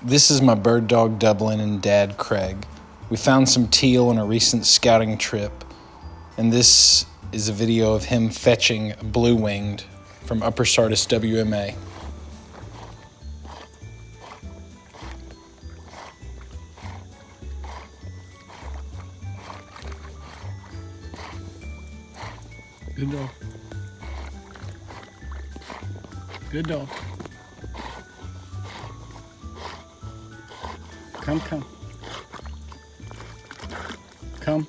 This is my bird dog Dublin and dad Craig. We found some teal on a recent scouting trip, and this is a video of him fetching blue-winged from Upper Sardis WMA. Good dog. Good dog. Come. Come.